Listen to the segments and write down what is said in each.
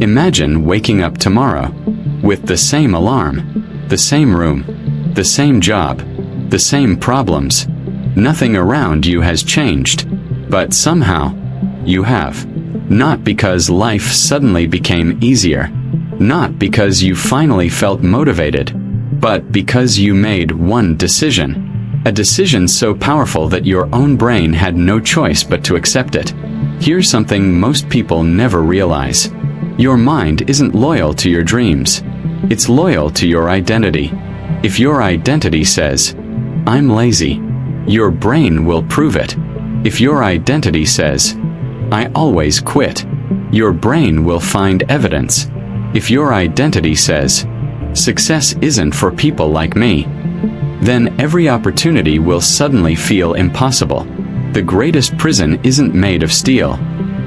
Imagine waking up tomorrow with the same alarm, the same room, the same job, the same problems. Nothing around you has changed, but somehow you have. Not because life suddenly became easier, not because you finally felt motivated, but because you made one decision. A decision so powerful that your own brain had no choice but to accept it. Here's something most people never realize. Your mind isn't loyal to your dreams. It's loyal to your identity. If your identity says, "I'm lazy," your brain will prove it. If your identity says, "I always quit," your brain will find evidence. If your identity says, "Success isn't for people like me," then every opportunity will suddenly feel impossible. The greatest prison isn't made of steel.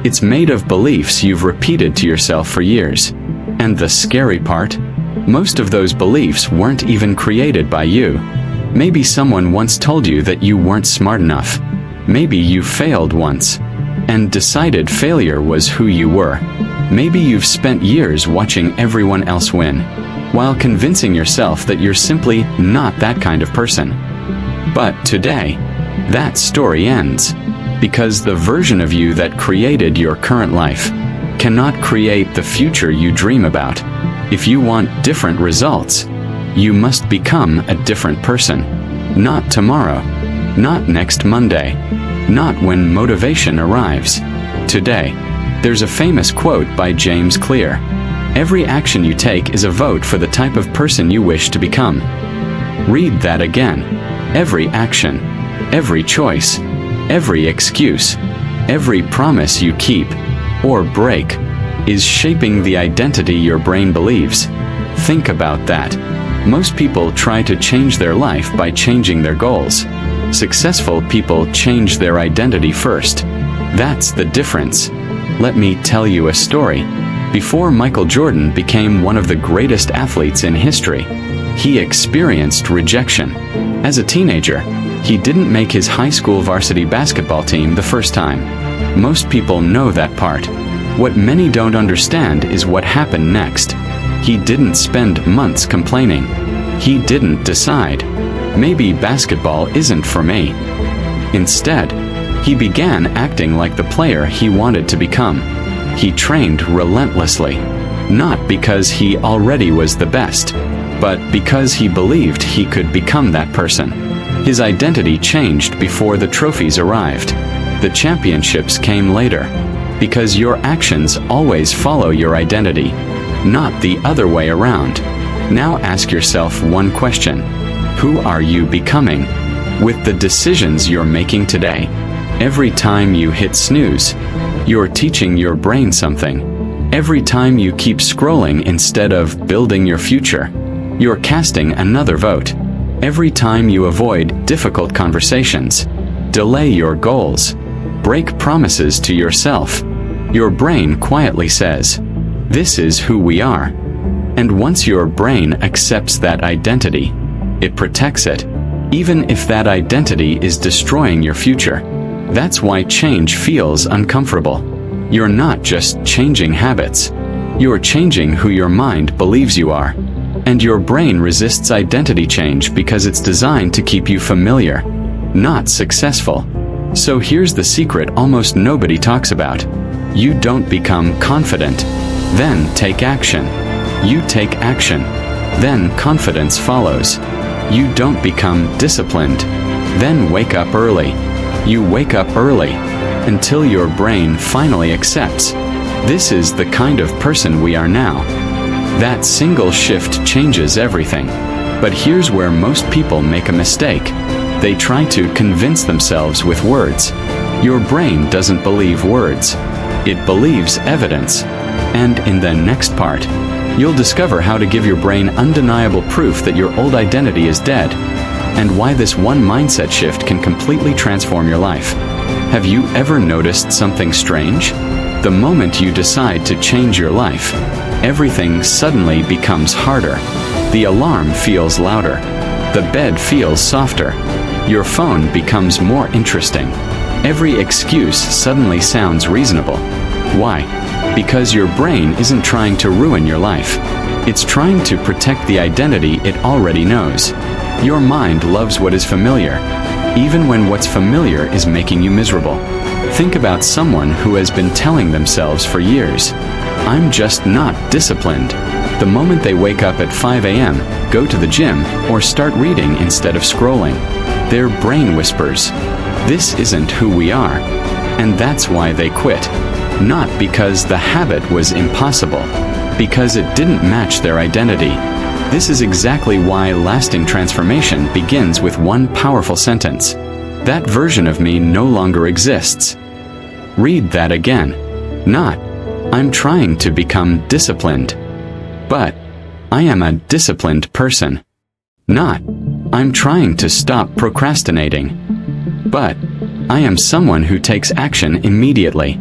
It's made of beliefs you've repeated to yourself for years. And the scary part? Most of those beliefs weren't even created by you. Maybe someone once told you that you weren't smart enough. Maybe you failed once and decided failure was who you were. Maybe you've spent years watching everyone else win, while convincing yourself that you're simply not that kind of person. But today, that story ends, because the version of you that created your current life cannot create the future you dream about. If you want different results, you must become a different person. Not tomorrow, not next Monday, not when motivation arrives. Today. There's a famous quote by James Clear. Every action you take is a vote for the type of person you wish to become. Read that again. Every action, every choice, every excuse, every promise you keep or break is shaping the identity your brain believes. Think about that. Most people try to change their life by changing their goals. Successful people change their identity first. That's the difference. Let me tell you a story. Before Michael Jordan became one of the greatest athletes in history, he experienced rejection. As a teenager, he didn't make his high school varsity basketball team the first time. Most people know that part. What many don't understand is what happened next. He didn't spend months complaining. He didn't decide, "Maybe basketball isn't for me." Instead, he began acting like the player he wanted to become. He trained relentlessly, not because he already was the best, but because he believed he could become that person. His identity changed before the trophies arrived. The championships came later, because your actions always follow your identity, not the other way around. Now ask yourself one question. Who are you becoming with the decisions you're making today? Every time you hit snooze, you're teaching your brain something. Every time you keep scrolling instead of building your future, you're casting another vote. Every time you avoid difficult conversations, delay your goals, break promises to yourself, your brain quietly says, "This is who we are." And once your brain accepts that identity, it protects it, even if that identity is destroying your future. That's why change feels uncomfortable. You're not just changing habits. You're changing who your mind believes you are. And your brain resists identity change because it's designed to keep you familiar, not successful. So here's the secret almost nobody talks about. You don't become confident, then take action. You take action, then confidence follows. You don't become disciplined, then wake up early. You wake up early until your brain finally accepts. This is the kind of person we are now. That single shift changes everything. But here's where most people make a mistake. They try to convince themselves with words. Your brain doesn't believe words. It believes evidence. And in the next part, you'll discover how to give your brain undeniable proof that your old identity is dead, and why this one mindset shift can completely transform your life. Have you ever noticed something strange? The moment you decide to change your life, everything suddenly becomes harder. The alarm feels louder. The bed feels softer. Your phone becomes more interesting. Every excuse suddenly sounds reasonable. Why? Because your brain isn't trying to ruin your life. It's trying to protect the identity it already knows. Your mind loves what is familiar, even when what's familiar is making you miserable. Think about someone who has been telling themselves for years, "I'm just not disciplined." The moment they wake up at 5 a.m., go to the gym, or start reading instead of scrolling, their brain whispers, "This isn't who we are." And that's why they quit. Not because the habit was impossible, because it didn't match their identity. This is exactly why lasting transformation begins with one powerful sentence. That version of me no longer exists. Read that again. Not, "I'm trying to become disciplined," but, "I am a disciplined person." Not, "I'm trying to stop procrastinating," but, "I am someone who takes action immediately."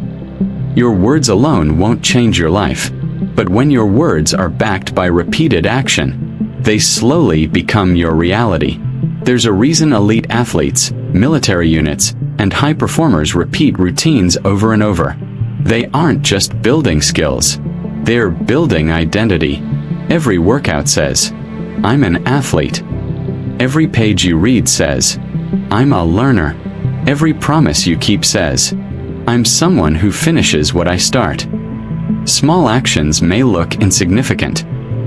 Your words alone won't change your life, but when your words are backed by repeated action, they slowly become your reality. There's a reason elite athletes, military units, and high performers repeat routines over and over. They aren't just building skills, they're building identity. Every workout says, "I'm an athlete." Every page you read says, "I'm a learner." Every promise you keep says, "I'm someone who finishes what I start." Small actions may look insignificant,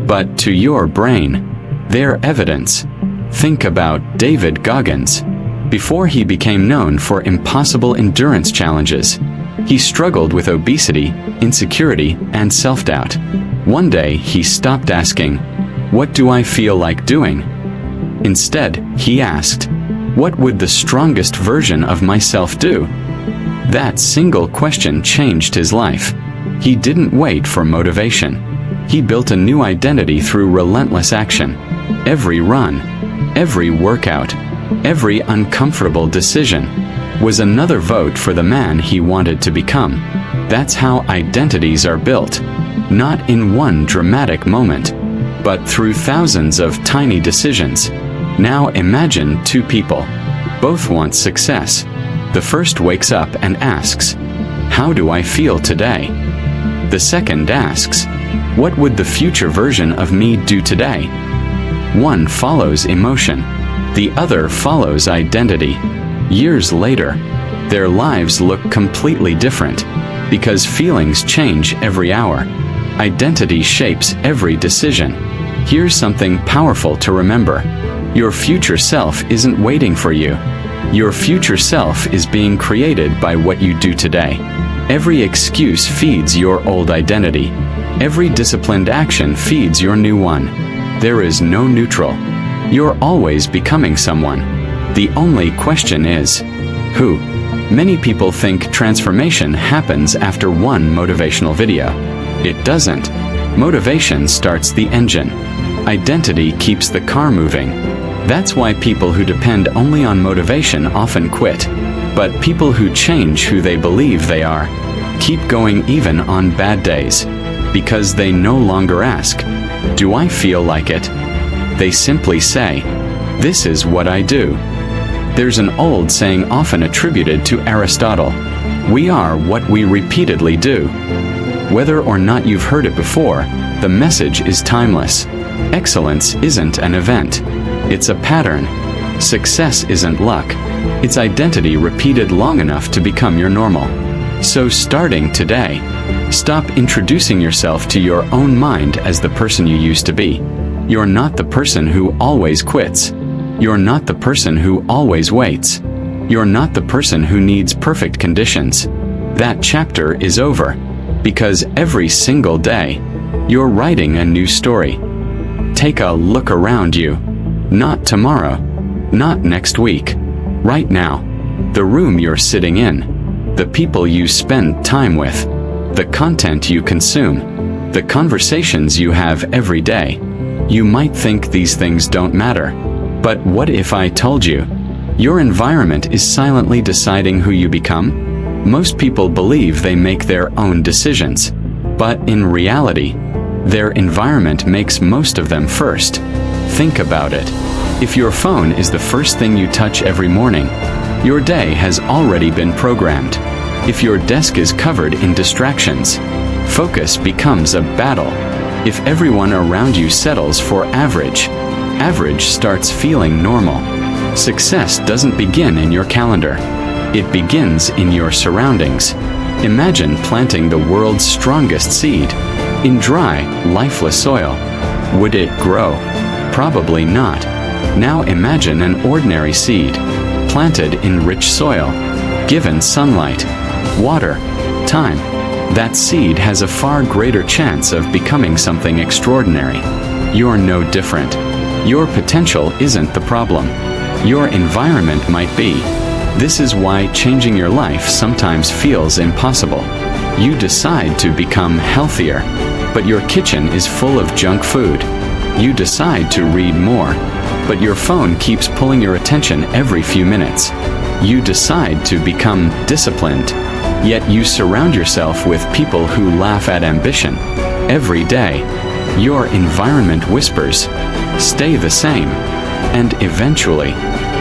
but to your brain, they're evidence. Think about David Goggins. Before he became known for impossible endurance challenges, he struggled with obesity, insecurity, and self-doubt. One day he stopped asking, "What do I feel like doing?" Instead, he asked, "What would the strongest version of myself do?" That single question changed his life. He didn't wait for motivation. He built a new identity through relentless action. Every run, every workout, every uncomfortable decision was another vote for the man he wanted to become. That's how identities are built. Not in one dramatic moment, but through thousands of tiny decisions. Now imagine two people. Both want success. The first wakes up and asks, "How do I feel today?" The second asks, "What would the future version of me do today?" One follows emotion. The other follows identity. Years later, their lives look completely different, because feelings change every hour. Identity shapes every decision. Here's something powerful to remember. Your future self isn't waiting for you. Your future self is being created by what you do today. Every excuse feeds your old identity. Every disciplined action feeds your new one. There is no neutral. You're always becoming someone. The only question is, who? Many people think transformation happens after one motivational video. It doesn't. Motivation starts the engine. Identity keeps the car moving. That's why people who depend only on motivation often quit. But people who change who they believe they are keep going even on bad days. Because they no longer ask, "Do I feel like it?" They simply say, "This is what I do." There's an old saying often attributed to Aristotle, "We are what we repeatedly do." Whether or not you've heard it before, the message is timeless. Excellence isn't an event. It's a pattern. Success isn't luck. It's identity repeated long enough to become your normal. So starting today, stop introducing yourself to your own mind as the person you used to be. You're not the person who always quits. You're not the person who always waits. You're not the person who needs perfect conditions. That chapter is over. Because every single day, you're writing a new story. Take a look around you. Not tomorrow. Not next week. Right now. The room you're sitting in. The people you spend time with. The content you consume. The conversations you have every day. You might think these things don't matter. But what if I told you? Your environment is silently deciding who you become? Most people believe they make their own decisions. But in reality, their environment makes most of them first. Think about it. If your phone is the first thing you touch every morning, your day has already been programmed. If your desk is covered in distractions, Focus becomes a battle. If everyone around you settles for average, average starts feeling normal. Success doesn't begin in your calendar. It begins in your surroundings. Imagine planting the world's strongest seed in dry, lifeless soil. Would it grow? Probably not. Now imagine an ordinary seed, planted in rich soil, given sunlight, water, time. That seed has a far greater chance of becoming something extraordinary. You're no different. Your potential isn't the problem. Your environment might be. This is why changing your life sometimes feels impossible. You decide to become healthier, but your kitchen is full of junk food. You decide to read more, but your phone keeps pulling your attention every few minutes. You decide to become disciplined, yet you surround yourself with people who laugh at ambition every day. Your environment whispers, "Stay the same," and eventually,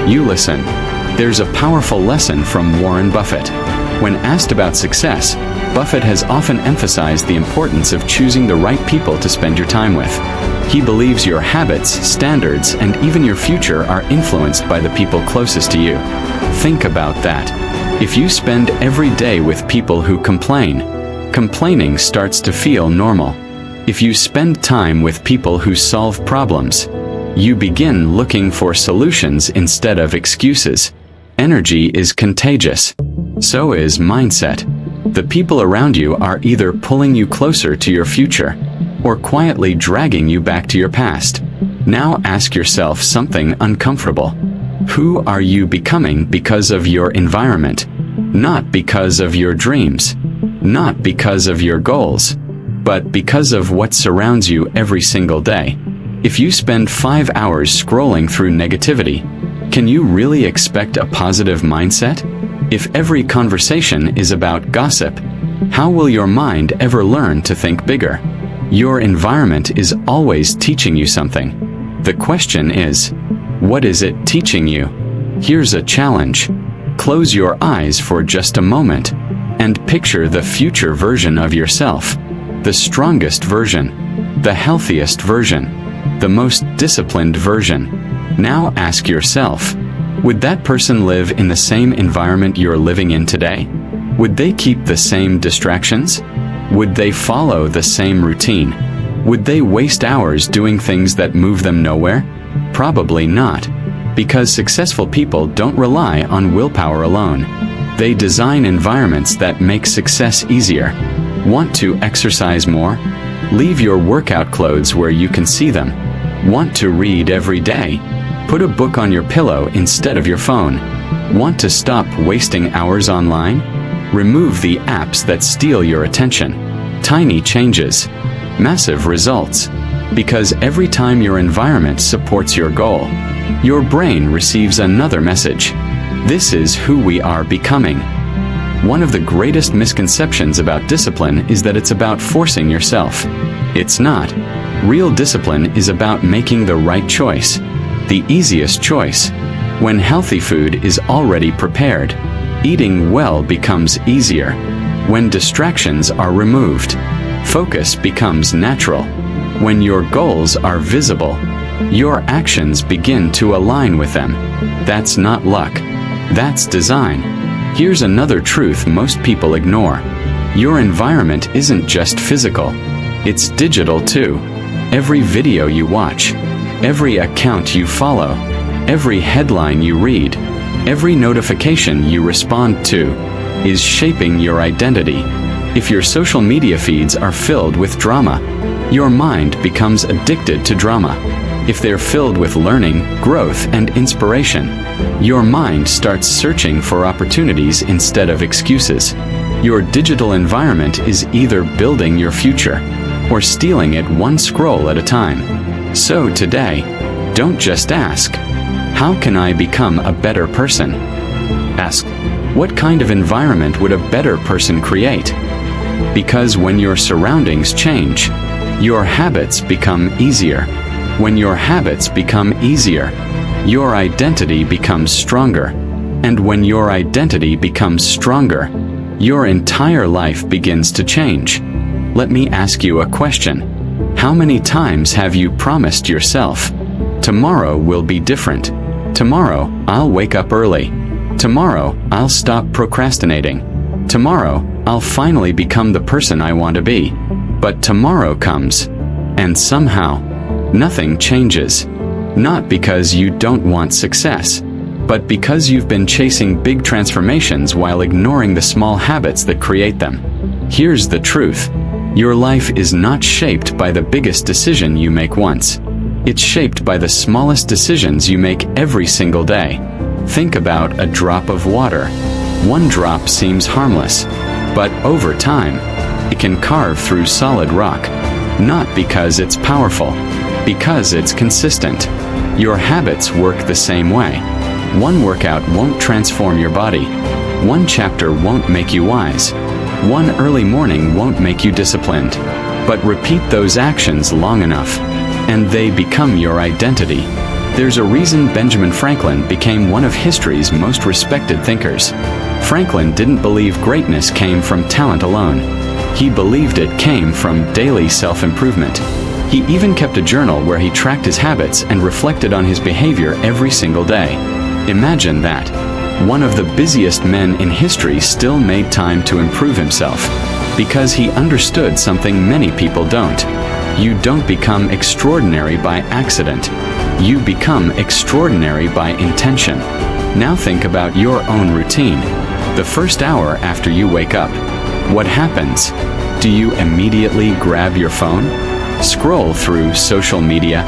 you listen. There's a powerful lesson from Warren Buffett. When asked about success, Buffett has often emphasized the importance of choosing the right people to spend your time with. He believes your habits, standards, and even your future are influenced by the people closest to you. Think about that. If you spend every day with people who complain, complaining starts to feel normal. If you spend time with people who solve problems, you begin looking for solutions instead of excuses. Energy is contagious. So is mindset. The people around you are either pulling you closer to your future or quietly dragging you back to your past. Now ask yourself something uncomfortable. Who are you becoming because of your environment? Not because of your dreams, not because of your goals, but because of what surrounds you every single day. If you spend 5 hours scrolling through negativity, can you really expect a positive mindset? If every conversation is about gossip, how will your mind ever learn to think bigger? Your environment is always teaching you something. The question is, what is it teaching you? Here's a challenge. Close your eyes for just a moment and picture the future version of yourself. The strongest version, the healthiest version, the most disciplined version. Now ask yourself, would that person live in the same environment you're living in today? Would they keep the same distractions? Would they follow the same routine? Would they waste hours doing things that move them nowhere? Probably not, because successful people don't rely on willpower alone. They design environments that make success easier. Want to exercise more? Leave your workout clothes where you can see them. Want to read every day? Put a book on your pillow instead of your phone. Want to stop wasting hours online? Remove the apps that steal your attention. Tiny changes, massive results. Because every time your environment supports your goal, your brain receives another message. This is who we are becoming. One of the greatest misconceptions about discipline is that it's about forcing yourself. It's not. Real discipline is about making the right choice, the easiest choice. When healthy food is already prepared, eating well becomes easier. When distractions are removed, focus becomes natural. When your goals are visible, your actions begin to align with them. That's not luck. That's design. Here's another truth most people ignore. Your environment isn't just physical. It's digital too. Every video you watch, every account you follow, every headline you read, every notification you respond to, is shaping your identity. If your social media feeds are filled with drama, your mind becomes addicted to drama. If they're filled with learning, growth, and inspiration, your mind starts searching for opportunities instead of excuses. Your digital environment is either building your future or stealing it one scroll at a time. So today, don't just ask, how can I become a better person? Ask, what kind of environment would a better person create? Because when your surroundings change, your habits become easier. When your habits become easier, your identity becomes stronger. And when your identity becomes stronger, your entire life begins to change. Let me ask you a question. How many times have you promised yourself, tomorrow will be different? Tomorrow, I'll wake up early. Tomorrow, I'll stop procrastinating. Tomorrow, I'll finally become the person I want to be. But tomorrow comes, and somehow, nothing changes. Not because you don't want success, but because you've been chasing big transformations while ignoring the small habits that create them. Here's the truth. Your life is not shaped by the biggest decision you make once. It's shaped by the smallest decisions you make every single day. Think about a drop of water. One drop seems harmless, but over time, it can carve through solid rock. Not because it's powerful, because it's consistent. Your habits work the same way. One workout won't transform your body. One chapter won't make you wise. One early morning won't make you disciplined. But repeat those actions long enough, and they become your identity. There's a reason Benjamin Franklin became one of history's most respected thinkers. Franklin didn't believe greatness came from talent alone. He believed it came from daily self-improvement. He even kept a journal where he tracked his habits and reflected on his behavior every single day. Imagine that. One of the busiest men in history still made time to improve himself, because he understood something many people don't. You don't become extraordinary by accident. You become extraordinary by intention. Now think about your own routine. The first hour after you wake up, what happens? Do you immediately grab your phone? Scroll through social media?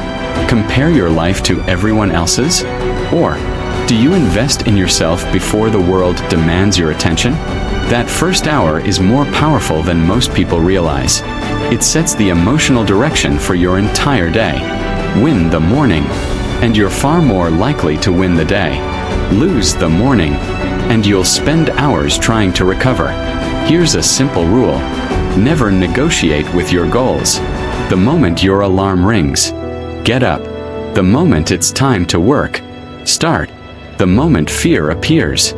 Compare your life to everyone else's? Or do you invest in yourself before the world demands your attention? That first hour is more powerful than most people realize. It sets the emotional direction for your entire day. Win the morning, and you're far more likely to win the day. Lose the morning, and you'll spend hours trying to recover. Here's a simple rule. Never negotiate with your goals. The moment your alarm rings, get up. The moment it's time to work, start. The moment fear appears,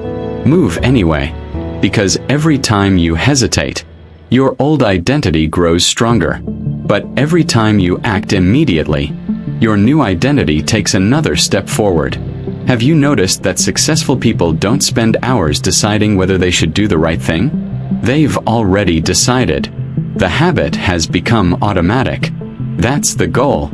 move anyway. Because every time you hesitate, your old identity grows stronger. But every time you act immediately, your new identity takes another step forward. Have you noticed that successful people don't spend hours deciding whether they should do the right thing? They've already decided. The habit has become automatic. That's the goal.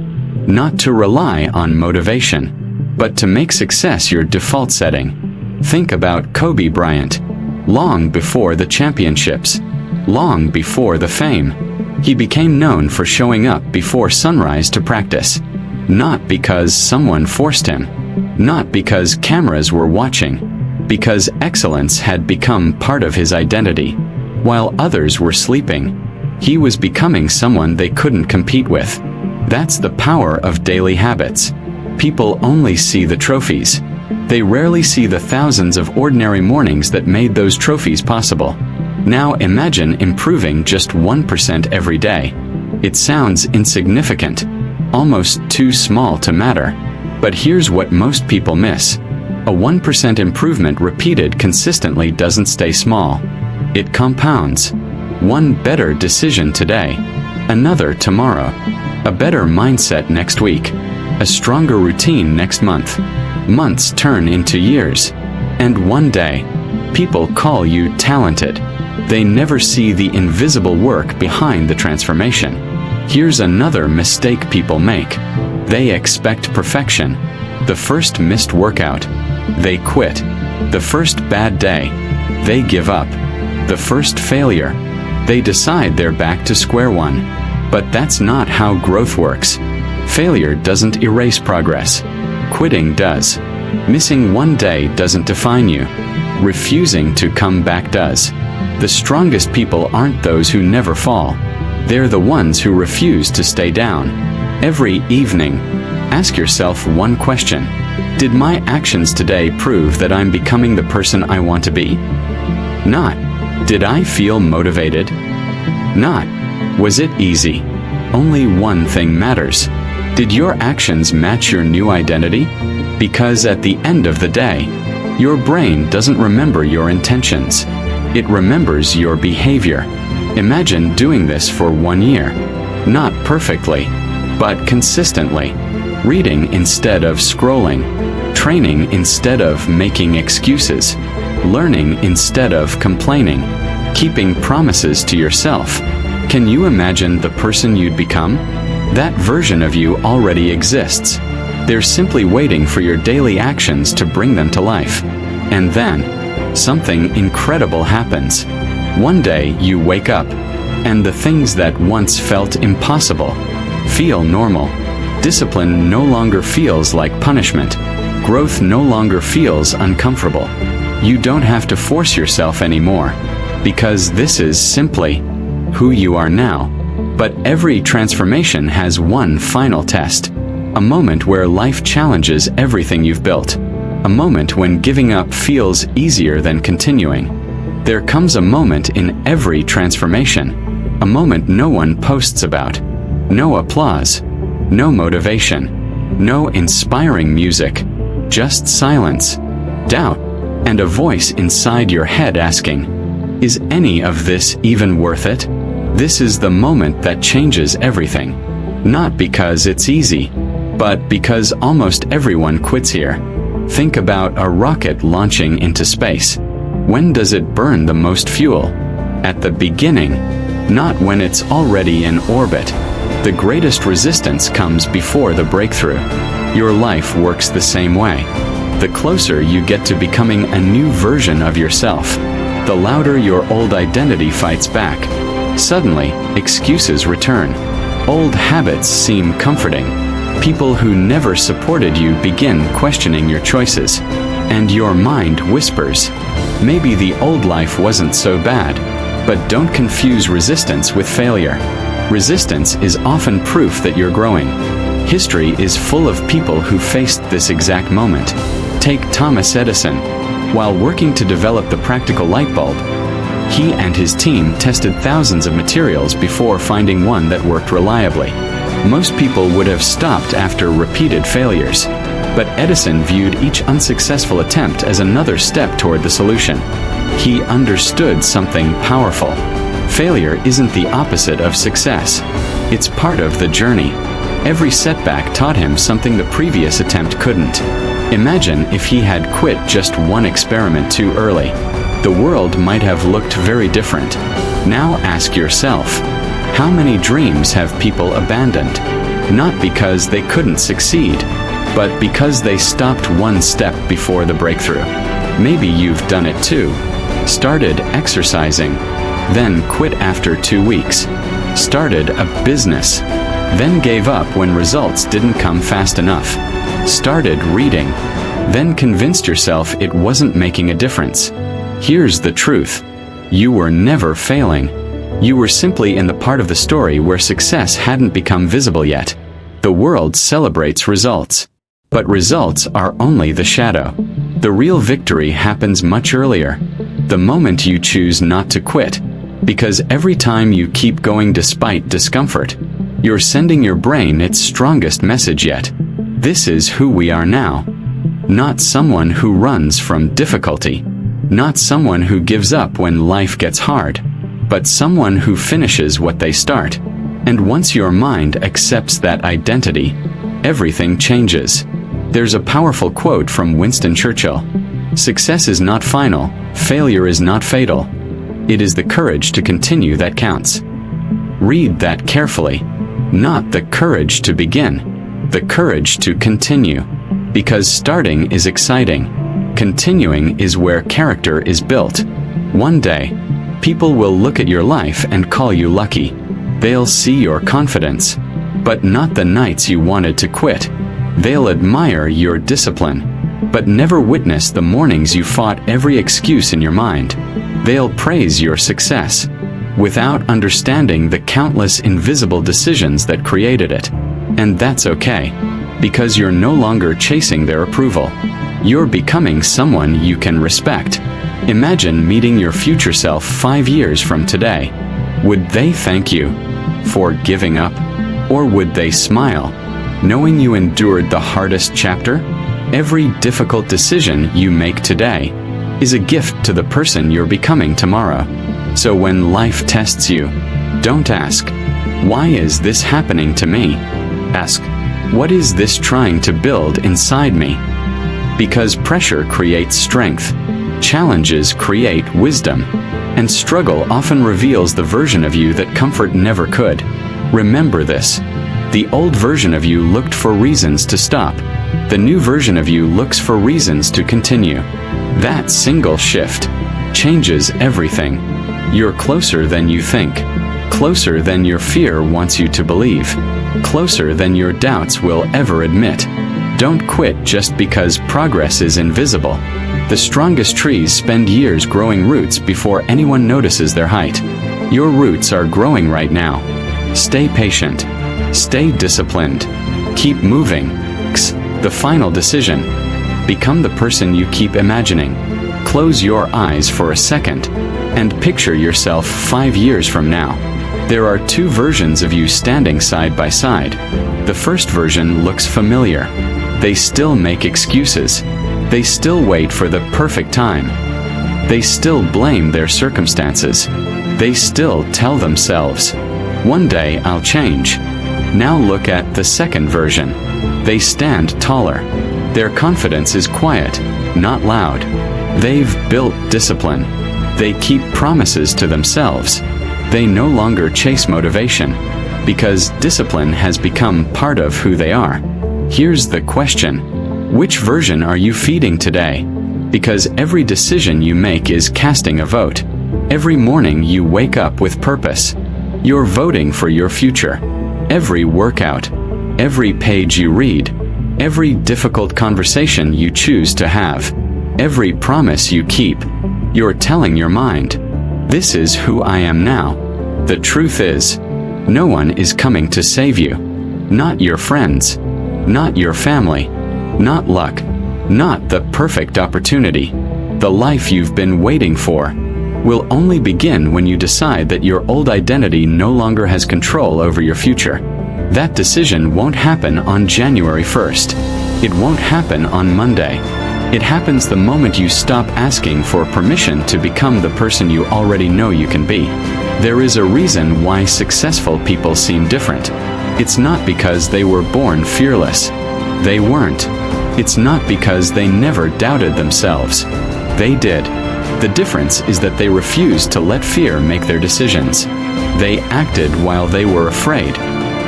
Not to rely on motivation, but to make success your default setting. Think about Kobe Bryant. Long before the championships, long before the fame, he became known for showing up before sunrise to practice. Not because someone forced him, not because cameras were watching, because excellence had become part of his identity. While others were sleeping, he was becoming someone they couldn't compete with. That's the power of daily habits. People only see the trophies. They rarely see the thousands of ordinary mornings that made those trophies possible. Now imagine improving just 1% every day. It sounds insignificant, almost too small to matter. But here's what most people miss. A 1% improvement repeated consistently doesn't stay small. It compounds. One better decision today, another tomorrow, a better mindset next week, a stronger routine next month. Months turn into years. And one day, people call you talented. They never see the invisible work behind the transformation. Here's another mistake people make. They expect perfection. The first missed workout, they quit. The first bad day, they give up. The first failure, they decide they're back to square one. But that's not how growth works. Failure doesn't erase progress. Quitting does. Missing one day doesn't define you. Refusing to come back does. The strongest people aren't those who never fall. They're the ones who refuse to stay down. Every evening, ask yourself one question. Did my actions today prove that I'm becoming the person I want to be? Not. Did I feel motivated? Not. Was it easy? Only one thing matters. Did your actions match your new identity? Because at the end of the day, your brain doesn't remember your intentions. It remembers your behavior. Imagine doing this for 1 year. Not perfectly, but consistently. Reading instead of scrolling. Training instead of making excuses. Learning instead of complaining. Keeping promises to yourself. Can you imagine the person you'd become? That version of you already exists. They're simply waiting for your daily actions to bring them to life. And then, something incredible happens. One day you wake up, and the things that once felt impossible feel normal. Discipline no longer feels like punishment. Growth no longer feels uncomfortable. You don't have to force yourself anymore, because this is simply who you are now. But every transformation has one final test. A moment where life challenges everything you've built. A moment when giving up feels easier than continuing. There comes a moment in every transformation. A moment no one posts about. No applause. No motivation. No inspiring music. Just silence, doubt, and a voice inside your head asking, is any of this even worth it? This is the moment that changes everything. Not because it's easy, but because almost everyone quits here. Think about a rocket launching into space. When does it burn the most fuel? At the beginning, not when it's already in orbit. The greatest resistance comes before the breakthrough. Your life works the same way. The closer you get to becoming a new version of yourself, the louder your old identity fights back. Suddenly, excuses return. Old habits seem comforting. People who never supported you begin questioning your choices. And your mind whispers, maybe the old life wasn't so bad. But don't confuse resistance with failure. Resistance is often proof that you're growing. History is full of people who faced this exact moment. Take Thomas Edison. While working to develop the practical light bulb, he and his team tested thousands of materials before finding one that worked reliably. Most people would have stopped after repeated failures, but Edison viewed each unsuccessful attempt as another step toward the solution. He understood something powerful. Failure isn't the opposite of success. It's part of the journey. Every setback taught him something the previous attempt couldn't. Imagine if he had quit just one experiment too early. The world might have looked very different. Now ask yourself, how many dreams have people abandoned? Not because they couldn't succeed, but because they stopped one step before the breakthrough. Maybe you've done it too. Started exercising, then quit after 2 weeks. Started a business, then gave up when results didn't come fast enough. Started reading, then convinced yourself it wasn't making a difference. Here's the truth. You were never failing. You were simply in the part of the story where success hadn't become visible yet. The world celebrates results. But results are only the shadow. The real victory happens much earlier. The moment you choose not to quit. Because every time you keep going despite discomfort, you're sending your brain its strongest message yet. This is who we are now. Not someone who runs from difficulty. Not someone who gives up when life gets hard. But someone who finishes what they start. And once your mind accepts that identity, everything changes. There's a powerful quote from Winston Churchill. Success is not final, failure is not fatal. It is the courage to continue that counts. Read that carefully. Not the courage to begin, the courage to continue. Because starting is exciting. Continuing is where character is built. One day, people will look at your life and call you lucky. They'll see your confidence, but not the nights you wanted to quit. They'll admire your discipline, but never witness the mornings you fought every excuse in your mind. They'll praise your success, without understanding the countless invisible decisions that created it. And that's okay, because you're no longer chasing their approval. You're becoming someone you can respect. Imagine meeting your future self 5 years from today. Would they thank you for giving up? Or would they smile, knowing you endured the hardest chapter? Every difficult decision you make today is a gift to the person you're becoming tomorrow. So when life tests you, don't ask, "Why is this happening to me?" Ask, "What is this trying to build inside me?" Because pressure creates strength, challenges create wisdom, and struggle often reveals the version of you that comfort never could. Remember this. The old version of you looked for reasons to stop. The new version of you looks for reasons to continue. That single shift changes everything. You're closer than you think, closer than your fear wants you to believe, closer than your doubts will ever admit. Don't quit just because progress is invisible. The strongest trees spend years growing roots before anyone notices their height. Your roots are growing right now. Stay patient. Stay disciplined. Keep moving. The final decision. Become the person you keep imagining. Close your eyes for a second and picture yourself 5 years from now. There are two versions of you standing side by side. The first version looks familiar. They still make excuses. They still wait for the perfect time. They still blame their circumstances. They still tell themselves, "One day I'll change." Now look at the second version. They stand taller. Their confidence is quiet, not loud. They've built discipline. They keep promises to themselves. They no longer chase motivation, because discipline has become part of who they are. Here's the question. Which version are you feeding today? Because every decision you make is casting a vote. Every morning you wake up with purpose. You're voting for your future. Every workout, every page you read, every difficult conversation you choose to have, every promise you keep, you're telling your mind, "This is who I am now." The truth is, no one is coming to save you. Not your friends, not your family, not luck, not the perfect opportunity. The life you've been waiting for will only begin when you decide that your old identity no longer has control over your future. That decision won't happen on January 1st. It won't happen on Monday. It happens the moment you stop asking for permission to become the person you already know you can be. There is a reason why successful people seem different. It's not because they were born fearless. They weren't. It's not because they never doubted themselves. They did. The difference is that they refused to let fear make their decisions. They acted while they were afraid.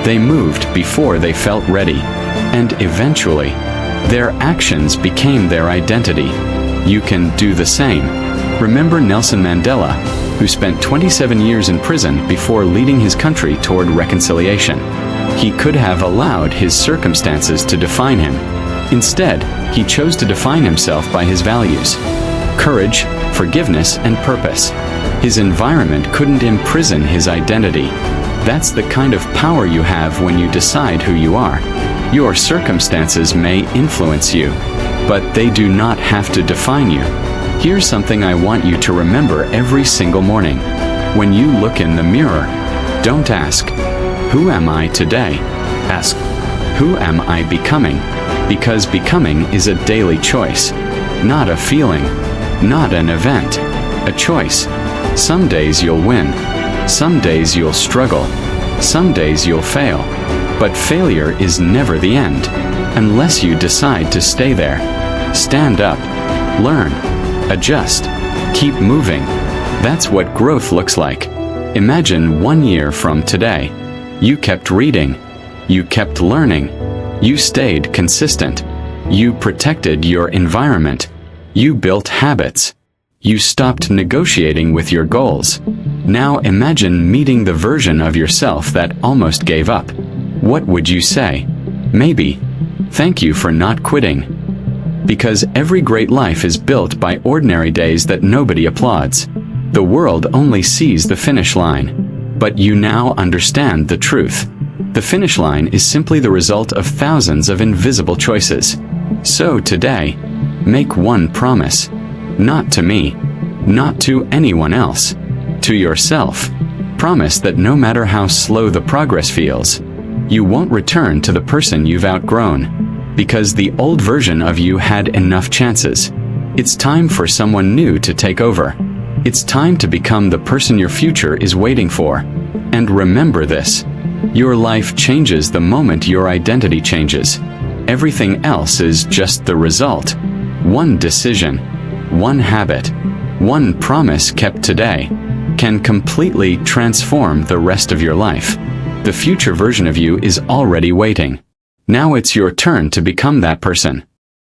They moved before they felt ready. And eventually, their actions became their identity. You can do the same. Remember Nelson Mandela, who spent 27 years in prison before leading his country toward reconciliation. He could have allowed his circumstances to define him. Instead, he chose to define himself by his values: courage, forgiveness, and purpose. His environment couldn't imprison his identity. That's the kind of power you have when you decide who you are. Your circumstances may influence you, but they do not have to define you. Here's something I want you to remember every single morning. When you look in the mirror, don't ask, "Who am I today?" Ask, "Who am I becoming?" Because becoming is a daily choice, not a feeling, not an event, a choice. Some days you'll win. Some days you'll struggle. Some days you'll fail. But failure is never the end, unless you decide to stay there. Stand up. Learn. Adjust. Keep moving. That's what growth looks like. Imagine 1 year from today. You kept reading. You kept learning. You stayed consistent. You protected your environment. You built habits. You stopped negotiating with your goals. Now imagine meeting the version of yourself that almost gave up. What would you say? Maybe, "Thank you for not quitting." Because every great life is built by ordinary days that nobody applauds. The world only sees the finish line. But you now understand the truth. The finish line is simply the result of thousands of invisible choices. So today, make one promise. Not to me. Not to anyone else. To yourself. Promise that no matter how slow the progress feels, you won't return to the person you've outgrown. Because the old version of you had enough chances. It's time for someone new to take over. It's time to become the person your future is waiting for. And remember this: your life changes the moment your identity changes. Everything else is just the result. One decision, one habit, one promise kept today can completely transform the rest of your life. The future version of you is already waiting. Now it's your turn to become that person.